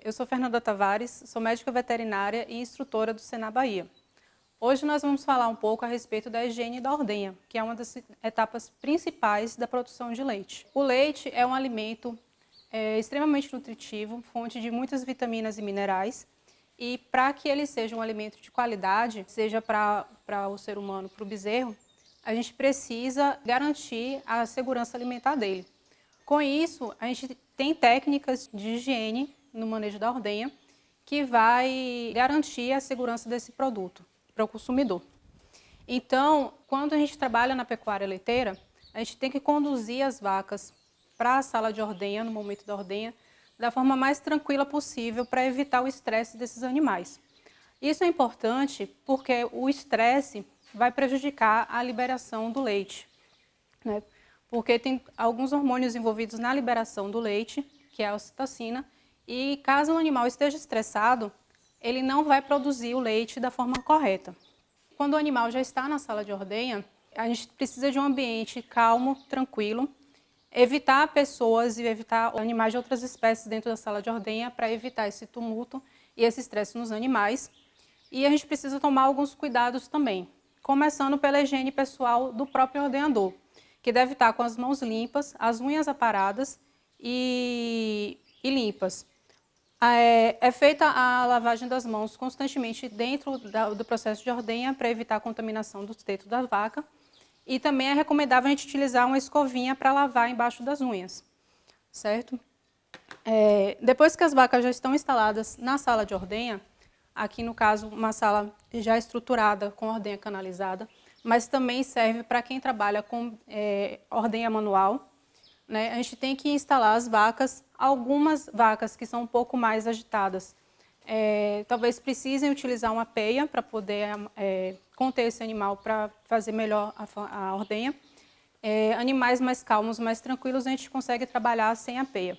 eu sou Fernanda Tavares, sou médica veterinária e instrutora do Senar Bahia. Hoje nós vamos falar um pouco a respeito da higiene da ordenha, que é uma das etapas principais da produção de leite. O leite é um alimento extremamente nutritivo, fonte de muitas vitaminas e minerais, e para que ele seja um alimento de qualidade, seja para o ser humano, para o bezerro, a gente precisa garantir a segurança alimentar dele. Com isso, a gente tem técnicas de higiene no manejo da ordenha que vai garantir a segurança desse produto para o consumidor. Então, quando a gente trabalha na pecuária leiteira, a gente tem que conduzir as vacas para a sala de ordenha, no momento da ordenha, da forma mais tranquila possível para evitar o estresse desses animais. Isso é importante porque o estresse vai prejudicar a liberação do leite, né? Porque tem alguns hormônios envolvidos na liberação do leite, que é a ocitocina, e caso o animal esteja estressado, ele não vai produzir o leite da forma correta. Quando o animal já está na sala de ordenha, a gente precisa de um ambiente calmo, tranquilo, evitar pessoas e evitar animais de outras espécies dentro da sala de ordenha para evitar esse tumulto e esse estresse nos animais. E a gente precisa tomar alguns cuidados também, começando pela higiene pessoal do próprio ordenhador, que deve estar com as mãos limpas, as unhas aparadas e limpas. É feita a lavagem das mãos constantemente dentro do processo de ordenha para evitar a contaminação dos tetos da vaca. E também é recomendável a gente utilizar uma escovinha para lavar embaixo das unhas, certo? Depois que as vacas já estão instaladas na sala de ordenha, aqui no caso uma sala já estruturada com ordenha canalizada, mas também serve para quem trabalha com ordenha manual, né? A gente tem que instalar as vacas, algumas vacas que são um pouco mais agitadas, talvez precisem utilizar uma peia para poder conter esse animal para fazer melhor a ordenha. Animais mais calmos, mais tranquilos, a gente consegue trabalhar sem a peia.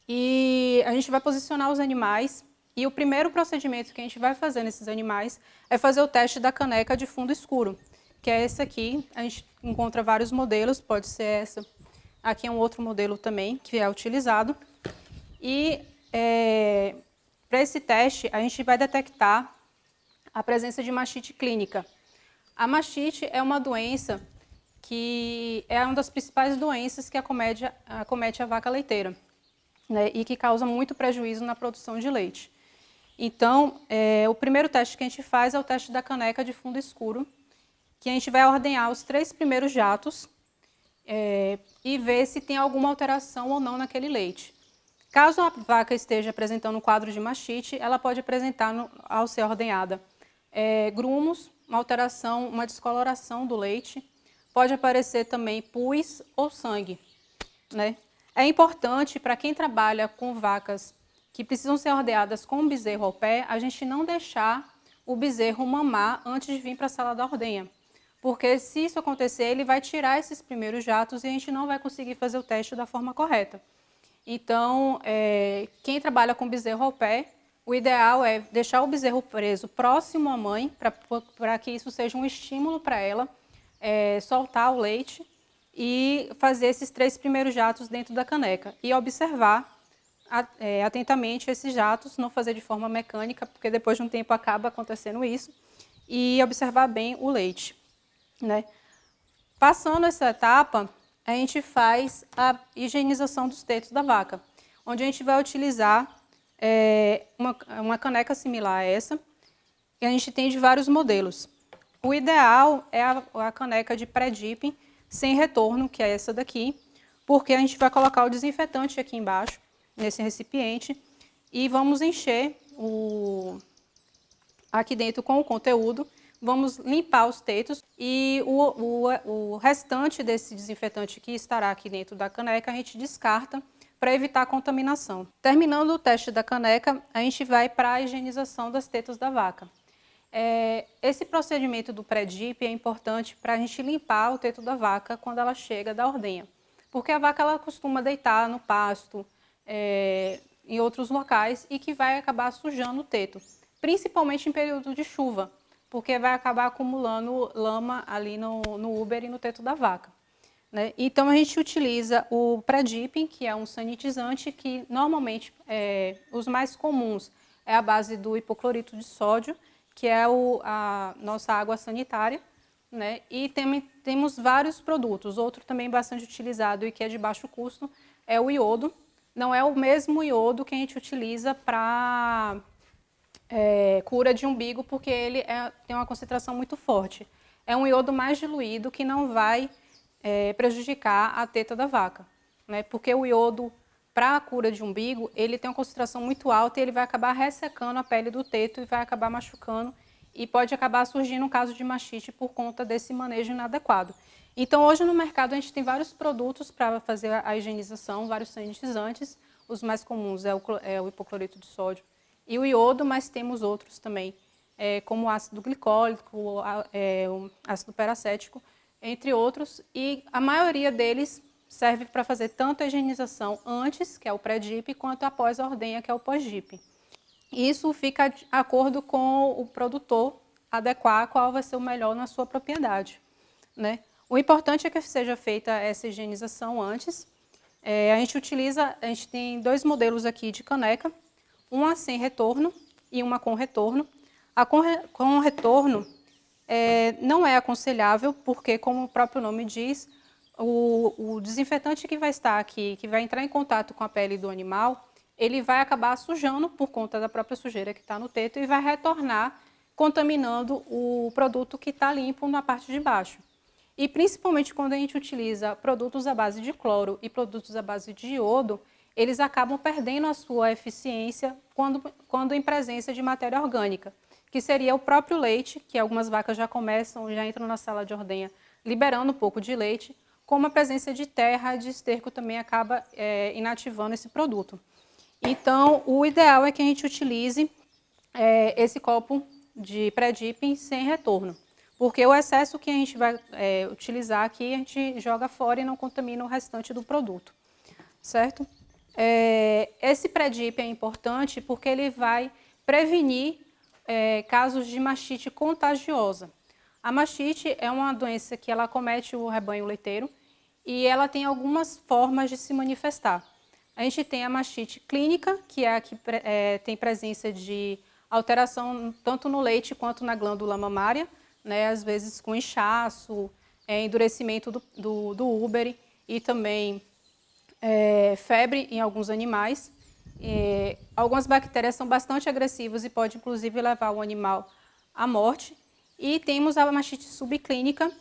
E a gente vai posicionar os animais e o primeiro procedimento que a gente vai fazer nesses animais é fazer o teste da caneca de fundo escuro, que é esse aqui. A gente encontra vários modelos, pode ser essa. Aqui é um outro modelo também que é utilizado. E para esse teste, a gente vai detectar a presença de mastite clínica. A mastite é uma doença que é uma das principais doenças que acomete a vaca leiteira, né, e que causa muito prejuízo na produção de leite. Então, o primeiro teste que a gente faz é o teste da caneca de fundo escuro, que a gente vai ordenhar os 3 primeiros jatos e ver se tem alguma alteração ou não naquele leite. Caso a vaca esteja apresentando um quadro de mastite, ela pode apresentar, ao ser ordenhada, grumos, uma alteração, uma descoloração do leite. Pode aparecer também pus ou sangue, né? É importante para quem trabalha com vacas que precisam ser ordenhadas com o bezerro ao pé, a gente não deixar o bezerro mamar antes de vir para a sala da ordenha. Porque se isso acontecer, ele vai tirar esses primeiros jatos e a gente não vai conseguir fazer o teste da forma correta. Então, quem trabalha com bezerro ao pé, o ideal é deixar o bezerro preso próximo à mãe, para que isso seja um estímulo para ela soltar o leite e fazer esses 3 primeiros jatos dentro da caneca. E observar atentamente esses jatos, não fazer de forma mecânica, porque depois de um tempo acaba acontecendo isso, e observar bem o leite, né? Passando essa etapa, a gente faz a higienização dos tetos da vaca, onde a gente vai utilizar uma caneca similar a essa, e a gente tem de vários modelos. O ideal é a caneca de pré-dipping sem retorno, que é essa daqui, porque a gente vai colocar o desinfetante aqui embaixo, nesse recipiente, e vamos encher aqui dentro com o conteúdo, vamos limpar os tetos e o restante desse desinfetante que estará aqui dentro da caneca a gente descarta para evitar a contaminação. Terminando o teste da caneca, a gente vai para a higienização das tetas da vaca. Esse procedimento do pré-dip é importante para a gente limpar o teto da vaca quando ela chega da ordenha. Porque a vaca ela costuma deitar no pasto, em outros locais, e que vai acabar sujando o teto, principalmente em período de chuva, porque vai acabar acumulando lama ali no úber e no teto da vaca. né? Então, a gente utiliza o pré-dipping, que é um sanitizante que, normalmente, os mais comuns é a base do hipoclorito de sódio, que é a nossa água sanitária, né? E temos vários produtos. Outro também bastante utilizado e que é de baixo custo é o iodo. Não é o mesmo iodo que a gente utiliza para cura de umbigo, porque ele tem uma concentração muito forte. É um iodo mais diluído que não vai prejudicar a teta da vaca, né? Porque o iodo, para a cura de umbigo, ele tem uma concentração muito alta e ele vai acabar ressecando a pele do teto e vai acabar machucando e pode acabar surgindo um caso de mastite por conta desse manejo inadequado. Então, hoje no mercado a gente tem vários produtos para fazer a higienização, vários sanitizantes. Os mais comuns é o hipoclorito de sódio e o iodo, mas temos outros também, como o ácido glicólico, o ácido peracético, entre outros. E a maioria deles serve para fazer tanto a higienização antes, que é o pré-dip, quanto após a ordenha, que é o pós-dip. Isso fica de acordo com o produtor adequar qual vai ser o melhor na sua propriedade, né? O importante é que seja feita essa higienização antes. A gente tem 2 modelos aqui de caneca, uma sem retorno e uma com retorno. A com retorno não é aconselhável porque, como o próprio nome diz, o desinfetante que vai estar aqui, que vai entrar em contato com a pele do animal, ele vai acabar sujando por conta da própria sujeira que está no teto e vai retornar contaminando o produto que está limpo na parte de baixo. E principalmente quando a gente utiliza produtos à base de cloro e produtos à base de iodo, eles acabam perdendo a sua eficiência quando em presença de matéria orgânica, que seria o próprio leite, que algumas vacas já entram na sala de ordenha liberando um pouco de leite, como a presença de terra e de esterco também acaba inativando esse produto. Então, o ideal é que a gente utilize esse copo de pré-dipping sem retorno, porque o excesso que a gente vai utilizar aqui, a gente joga fora e não contamina o restante do produto, certo? Esse pré-dipping é importante porque ele vai prevenir casos de mastite contagiosa. A mastite é uma doença que ela acomete o rebanho leiteiro e ela tem algumas formas de se manifestar. A gente tem a mastite clínica, que é a que tem presença de alteração tanto no leite quanto na glândula mamária, né, às vezes com inchaço, endurecimento do úbere e também febre em alguns animais. Algumas bactérias são bastante agressivas e pode inclusive levar o animal à morte. E temos a mastite subclínica,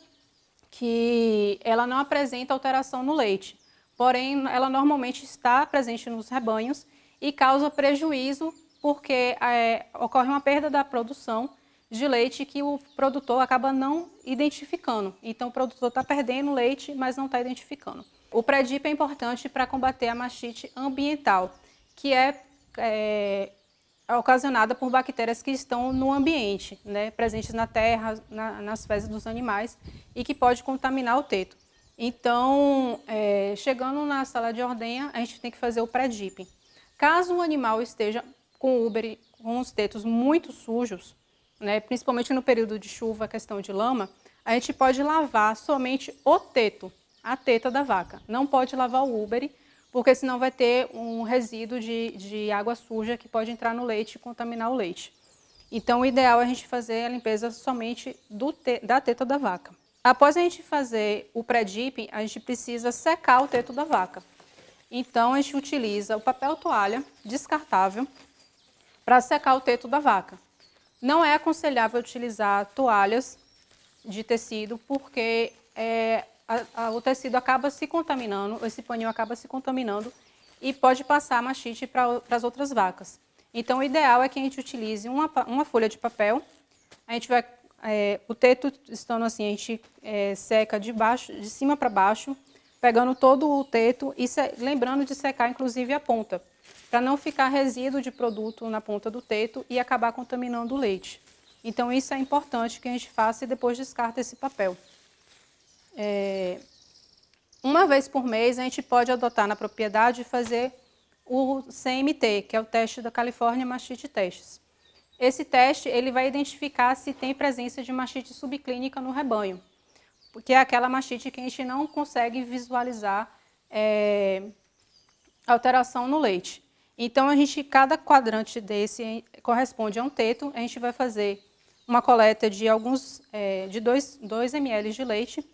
que ela não apresenta alteração no leite, porém ela normalmente está presente nos rebanhos e causa prejuízo porque ocorre uma perda da produção de leite que o produtor acaba não identificando. Então o produtor está perdendo leite, mas não está identificando. O pré-dip é importante para combater a mastite ambiental, que é ocasionada por bactérias que estão no ambiente, né, presentes na terra, nas fezes dos animais e que pode contaminar o teto. Então, chegando na sala de ordenha, a gente tem que fazer o pré-dipping. Caso o animal esteja com o úbere, com os tetos muito sujos, né, principalmente no período de chuva, questão de lama, a gente pode lavar somente o teto, a teta da vaca. Não pode lavar o úbere, porque senão vai ter um resíduo de água suja que pode entrar no leite e contaminar o leite. Então, o ideal é a gente fazer a limpeza somente da teta da vaca. Após a gente fazer o pré-dipping, a gente precisa secar o teto da vaca. Então, a gente utiliza o papel toalha descartável para secar o teto da vaca. Não é aconselhável utilizar toalhas de tecido, porque o tecido acaba se contaminando, esse paninho acaba se contaminando e pode passar a mastite para as outras vacas. Então, o ideal é que a gente utilize uma folha de papel. A gente vai, o teto estando assim, a gente seca de cima para baixo, pegando todo o teto e lembrando de secar inclusive a ponta, para não ficar resíduo de produto na ponta do teto e acabar contaminando o leite. Então, isso é importante que a gente faça e depois descarta esse papel. Uma vez por mês, a gente pode adotar na propriedade e fazer o CMT, que é o teste da California Mastite Tests. Esse teste ele vai identificar se tem presença de mastite subclínica no rebanho. que é aquela mastite que a gente não consegue visualizar alteração no leite. Então, cada quadrante desse corresponde a um teto. A gente vai fazer uma coleta de de 2 ml de leite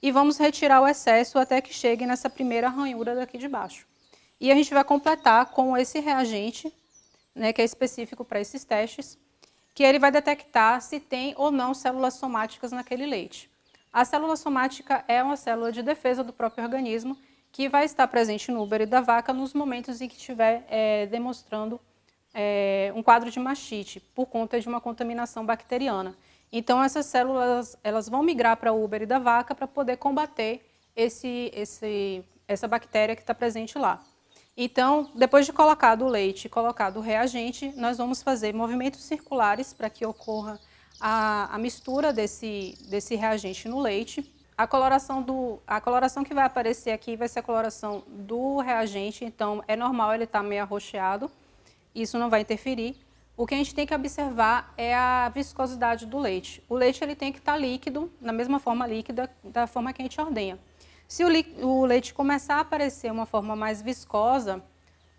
e vamos retirar o excesso até que chegue nessa primeira ranhura daqui de baixo. E a gente vai completar com esse reagente, né, que é específico para esses testes, que ele vai detectar se tem ou não células somáticas naquele leite. A célula somática é uma célula de defesa do próprio organismo que vai estar presente no úbere da vaca nos momentos em que estiver demonstrando um quadro de mastite, por conta de uma contaminação bacteriana. Então, essas células elas vão migrar para o úbere da vaca para poder combater essa bactéria que está presente lá. Então, depois de colocado o leite e colocado o reagente, nós vamos fazer movimentos circulares para que ocorra a mistura desse reagente no leite. A coloração que vai aparecer aqui vai ser a coloração do reagente, então é normal ele estar meio arroxeado, isso não vai interferir. O que a gente tem que observar é a viscosidade do leite. O leite ele tem que estar líquido, na mesma forma líquida da forma que a gente ordenha. Se o leite começar a aparecer uma forma mais viscosa,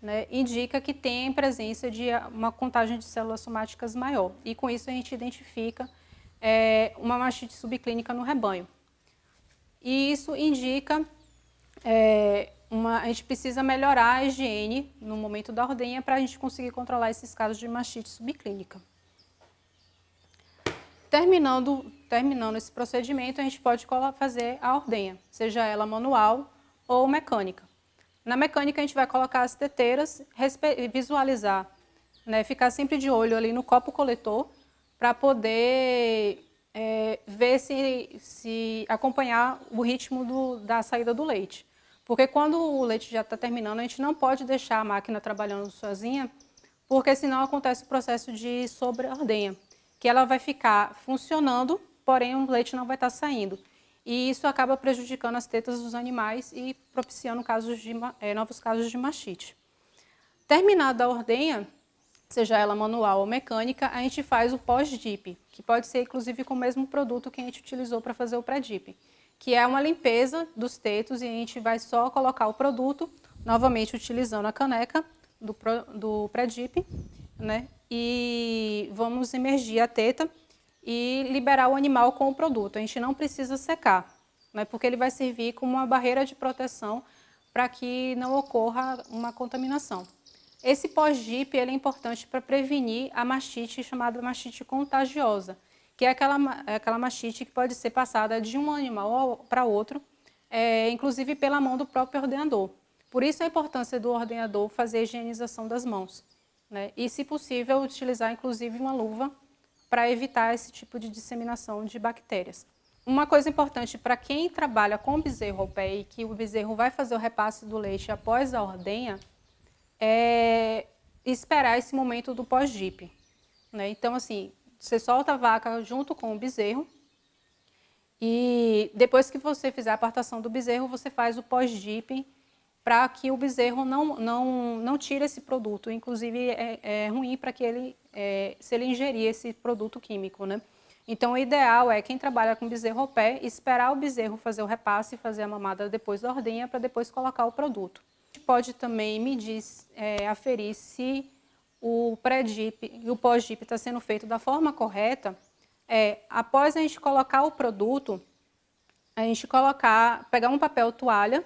né, indica que tem presença de uma contagem de células somáticas maior. E com isso a gente identifica uma mastite subclínica no rebanho. E isso indica a gente precisa melhorar a higiene no momento da ordenha para a gente conseguir controlar esses casos de mastite subclínica. Terminando esse procedimento, a gente pode fazer a ordenha, seja ela manual ou mecânica. Na mecânica, a gente vai colocar as teteiras, visualizar, né, ficar sempre de olho ali no copo coletor para poder ver se acompanhar o ritmo da saída do leite. Porque quando o leite já está terminando, a gente não pode deixar a máquina trabalhando sozinha, porque senão acontece o processo de sobreordenha, que ela vai ficar funcionando, porém o leite não vai estar saindo. E isso acaba prejudicando as tetas dos animais e propiciando novos casos de mastite. Terminada a ordenha, seja ela manual ou mecânica, a gente faz o pós-dip, que pode ser inclusive com o mesmo produto que a gente utilizou para fazer o pré-dip, que é uma limpeza dos tetos e a gente vai só colocar o produto, novamente utilizando a caneca do pré-dip, né? E vamos imergir a teta e liberar o animal com o produto. A gente não precisa secar, né? Porque ele vai servir como uma barreira de proteção para que não ocorra uma contaminação. Esse pós-dip é importante para prevenir a mastite chamada mastite contagiosa, que é aquela mastite que pode ser passada de um animal para outro, inclusive pela mão do próprio ordenador. Por isso a importância do ordenador fazer a higienização das mãos, né? E, se possível, utilizar inclusive uma luva para evitar esse tipo de disseminação de bactérias. Uma coisa importante para quem trabalha com bezerro ao pé e que o bezerro vai fazer o repasse do leite após a ordenha, é esperar esse momento do pós-dip, né? Então, assim, você solta a vaca junto com o bezerro e depois que você fizer a apartação do bezerro, você faz o pós-dip para que o bezerro não tire esse produto. Inclusive, é ruim para que se ele ingerir esse produto químico, né? Então, o ideal é quem trabalha com bezerro ao pé, esperar o bezerro fazer o repasse, fazer a mamada depois da ordenha, para depois colocar o produto. A gente pode também medir, aferir se o pré-dip e o pós-dip está sendo feito da forma correta. Após a gente colocar o produto, a gente pegar um papel toalha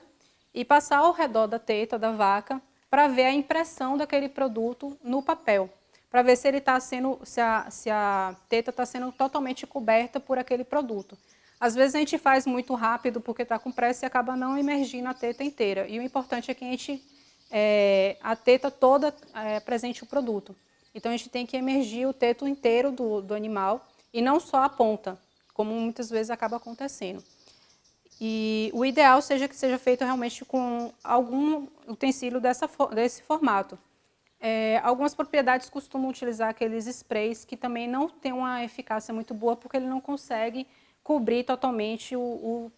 e passar ao redor da teta da vaca para ver a impressão daquele produto no papel, para ver se a teta está sendo totalmente coberta por aquele produto. Às vezes a gente faz muito rápido porque está com pressa e acaba não imergindo a teta inteira. E o importante é que a teta toda apresente o produto. Então a gente tem que imergir o teto inteiro do animal e não só a ponta, como muitas vezes acaba acontecendo. E o ideal seja que seja feito realmente com algum utensílio desse formato. Algumas propriedades costumam utilizar aqueles sprays que também não têm uma eficácia muito boa porque ele não consegue cobrir totalmente o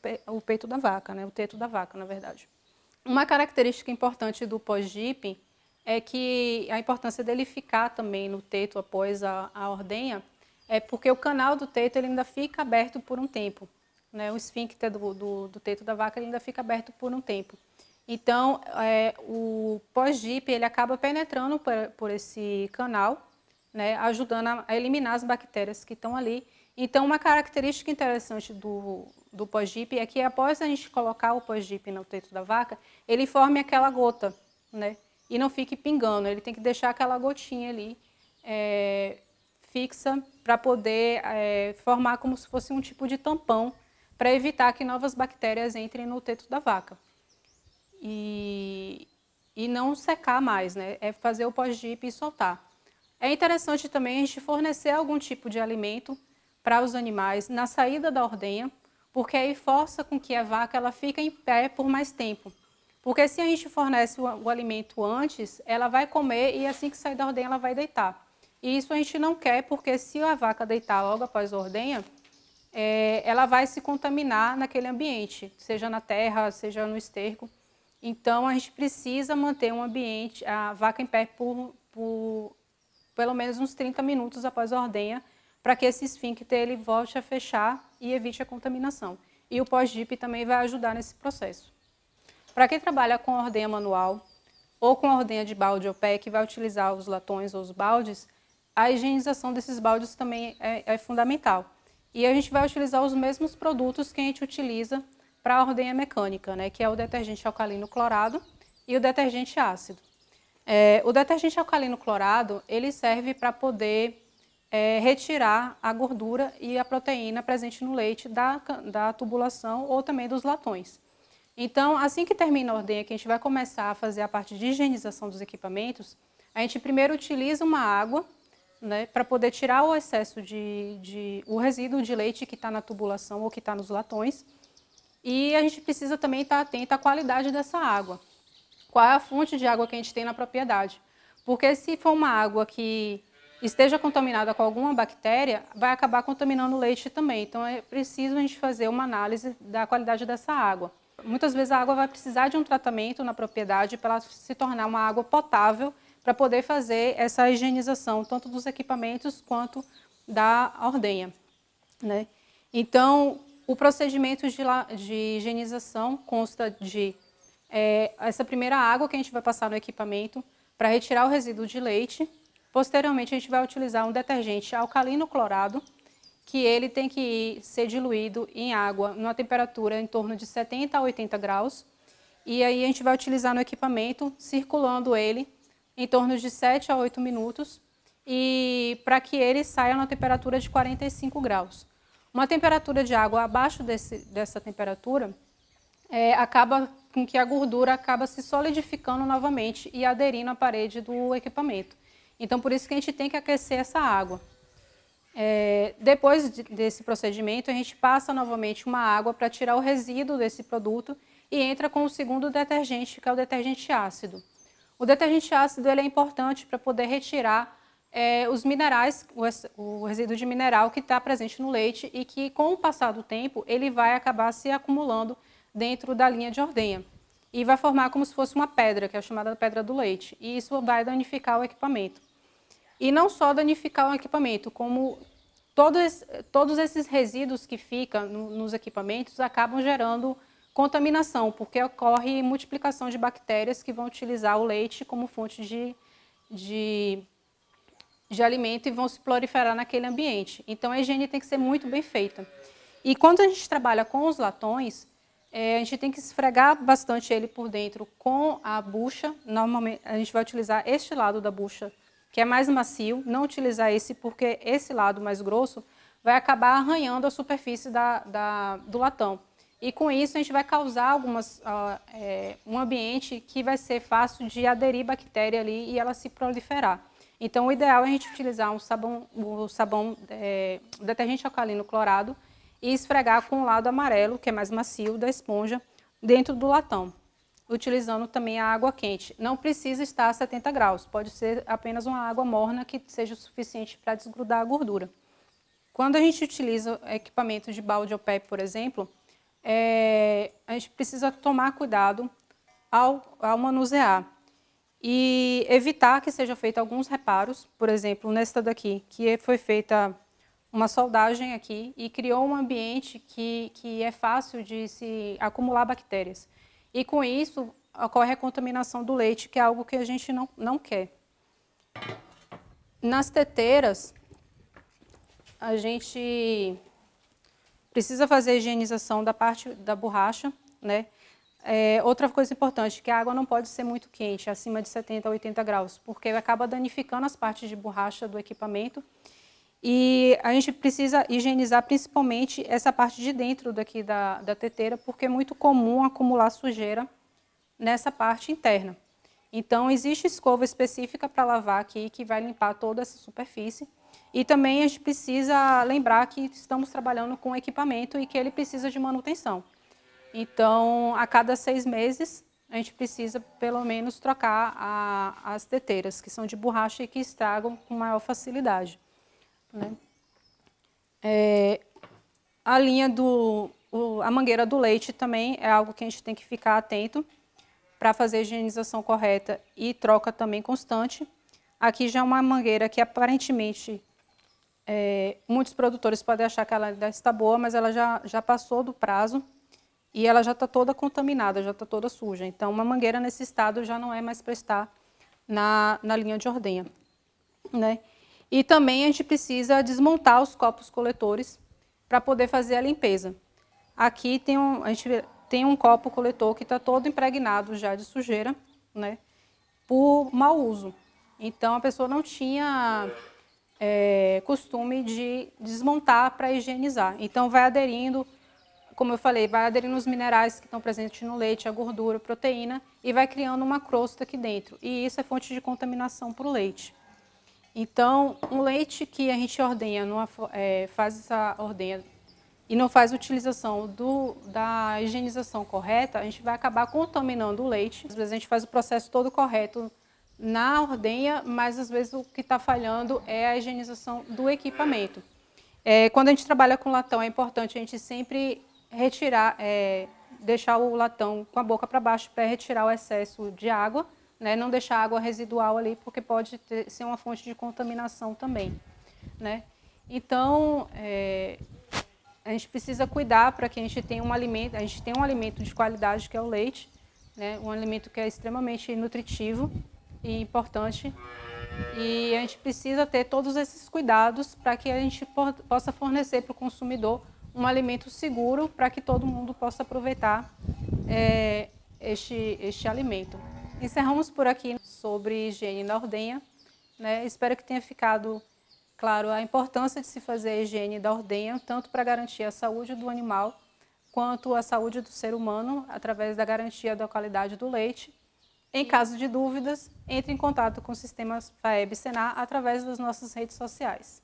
peito da vaca, né? O teto da vaca, na verdade. Uma característica importante do pós-dip é que a importância dele ficar também no teto após a ordenha é porque o canal do teto ele ainda fica aberto por um tempo. né, o esfíncter do teto da vaca ele ainda fica aberto por um tempo. Então, o pós-DIP ele acaba penetrando por esse canal, né, ajudando a eliminar as bactérias que estão ali. Então, uma característica interessante do pós-DIP é que após a gente colocar o pós-DIP no teto da vaca, ele forme aquela gota, né, e não fique pingando. Ele tem que deixar aquela gotinha ali fixa para poder formar como se fosse um tipo de tampão para evitar que novas bactérias entrem no teto da vaca. E não secar mais, né? É fazer o pós-DIP e soltar. É interessante também a gente fornecer algum tipo de alimento para os animais na saída da ordenha, porque aí força com que a vaca ela fique em pé por mais tempo. Porque se a gente fornece o alimento antes, ela vai comer e assim que sair da ordenha ela vai deitar. E isso a gente não quer, porque se a vaca deitar logo após a ordenha, ela vai se contaminar naquele ambiente, seja na terra, seja no esterco. Então, a gente precisa manter um ambiente, a vaca em pé por pelo menos uns 30 minutos após a ordenha, para que esse esfíncter ele volte a fechar e evite a contaminação. E o pós-DIP também vai ajudar nesse processo. Para quem trabalha com ordenha manual ou com ordenha de balde ou pé, que vai utilizar os latões ou os baldes, a higienização desses baldes também é fundamental. E a gente vai utilizar os mesmos produtos que a gente utiliza para a ordenha mecânica, né, que é o detergente alcalino clorado e o detergente ácido. O detergente alcalino clorado ele serve para poder retirar a gordura e a proteína presente no leite da tubulação ou também dos latões. Então, assim que termina a ordenha, que a gente vai começar a fazer a parte de higienização dos equipamentos, a gente primeiro utiliza uma água, né, para poder tirar o excesso o resíduo de leite que está na tubulação ou que está nos latões. E a gente precisa também estar atento à qualidade dessa água. Qual é a fonte de água que a gente tem na propriedade? Porque se for uma água que esteja contaminada com alguma bactéria, vai acabar contaminando o leite também. Então é preciso a gente fazer uma análise da qualidade dessa água. Muitas vezes a água vai precisar de um tratamento na propriedade para ela se tornar uma água potável para poder fazer essa higienização, tanto dos equipamentos quanto da ordenha, né? Então, o procedimento de higienização consta de essa primeira água que a gente vai passar no equipamento para retirar o resíduo de leite. Posteriormente, a gente vai utilizar um detergente alcalino clorado, que ele tem que ser diluído em água numa temperatura em torno de 70 a 80 graus. E aí a gente vai utilizar no equipamento, circulando ele em torno de 7 a 8 minutos, e para que ele saia na temperatura de 45 graus. Uma temperatura de água abaixo dessa temperatura acaba com que a gordura acaba se solidificando novamente e aderindo à parede do equipamento. Então, por isso que a gente tem que aquecer essa água. Depois desse procedimento, a gente passa novamente uma água para tirar o resíduo desse produto e entra com o segundo detergente, que é o detergente ácido. O detergente ácido ele é importante para poder retirar os minerais, o resíduo de mineral que está presente no leite e que, com o passar do tempo, ele vai acabar se acumulando dentro da linha de ordenha e vai formar como se fosse uma pedra, que é a chamada pedra do leite, e isso vai danificar o equipamento. E não só danificar o equipamento, como todos esses resíduos que ficam nos equipamentos acabam gerando contaminação, porque ocorre multiplicação de bactérias que vão utilizar o leite como fonte de alimento e vão se proliferar naquele ambiente. Então, a higiene tem que ser muito bem feita. E quando a gente trabalha com os latões, a gente tem que esfregar bastante ele por dentro com a bucha. Normalmente, a gente vai utilizar este lado da bucha, que é mais macio, não utilizar esse, porque esse lado mais grosso vai acabar arranhando a superfície do latão. E com isso a gente vai causar um ambiente que vai ser fácil de aderir bactéria ali e ela se proliferar. Então o ideal é a gente utilizar o detergente alcalino clorado e esfregar com o lado amarelo, que é mais macio, da esponja, dentro do latão, utilizando também a água quente. Não precisa estar a 70 graus, pode ser apenas uma água morna que seja o suficiente para desgrudar a gordura. Quando a gente utiliza equipamento de balde ou pé, por exemplo, a gente precisa tomar cuidado ao manusear e evitar que seja feito alguns reparos. Por exemplo, nesta daqui, que foi feita uma soldagem aqui e criou um ambiente que é fácil de se acumular bactérias. E com isso ocorre a contaminação do leite, que é algo que a gente não quer. Nas teteiras, a gente precisa fazer a higienização da parte da borracha, né? Outra coisa importante, que a água não pode ser muito quente, acima de 70 a 80 graus, porque acaba danificando as partes de borracha do equipamento. E a gente precisa higienizar principalmente essa parte de dentro daqui da teteira, porque é muito comum acumular sujeira nessa parte interna. Então, existe escova específica para lavar aqui, que vai limpar toda essa superfície. E também a gente precisa lembrar que estamos trabalhando com equipamento e que ele precisa de manutenção. Então, a cada 6 meses, a gente precisa, pelo menos, trocar as teteiras, que são de borracha e que estragam com maior facilidade, né? A linha a mangueira do leite também é algo que a gente tem que ficar atento para fazer a higienização correta e troca também constante. Aqui já é uma mangueira que aparentemente muitos produtores podem achar que ela ainda está boa, mas ela já passou do prazo e ela já está toda contaminada, já está toda suja. Então, uma mangueira nesse estado já não é mais para estar na linha de ordenha, né? E também a gente precisa desmontar os copos coletores para poder fazer a limpeza. Aqui a gente tem um copo coletor que está todo impregnado já de sujeira, né, por mau uso. Então, a pessoa não tinha costume de desmontar para higienizar. Então, vai aderindo, como eu falei, vai aderindo os minerais que estão presentes no leite, a gordura, a proteína, e vai criando uma crosta aqui dentro. E isso é fonte de contaminação para o leite. Então, um leite que a gente ordenha, faz essa ordenha e não faz utilização da higienização correta, a gente vai acabar contaminando o leite. Às vezes a gente faz o processo todo correto na ordenha, mas às vezes o que está falhando é a higienização do equipamento. Quando a gente trabalha com latão, é importante a gente sempre retirar, deixar o latão com a boca para baixo para retirar o excesso de água, né? Não deixar água residual ali, porque pode ser uma fonte de contaminação também, né? Então, a gente precisa cuidar para que a gente tenha um alimento de qualidade, que é o leite, né? Um alimento que é extremamente nutritivo e importante. E a gente precisa ter todos esses cuidados para que a gente possa fornecer para o consumidor um alimento seguro para que todo mundo possa aproveitar este alimento. Encerramos por aqui sobre higiene na ordenha, né? Espero que tenha ficado claro a importância de se fazer a higiene da ordenha, tanto para garantir a saúde do animal, quanto a saúde do ser humano, através da garantia da qualidade do leite. Em caso de dúvidas, entre em contato com o Sistema FAEB Senar através das nossas redes sociais.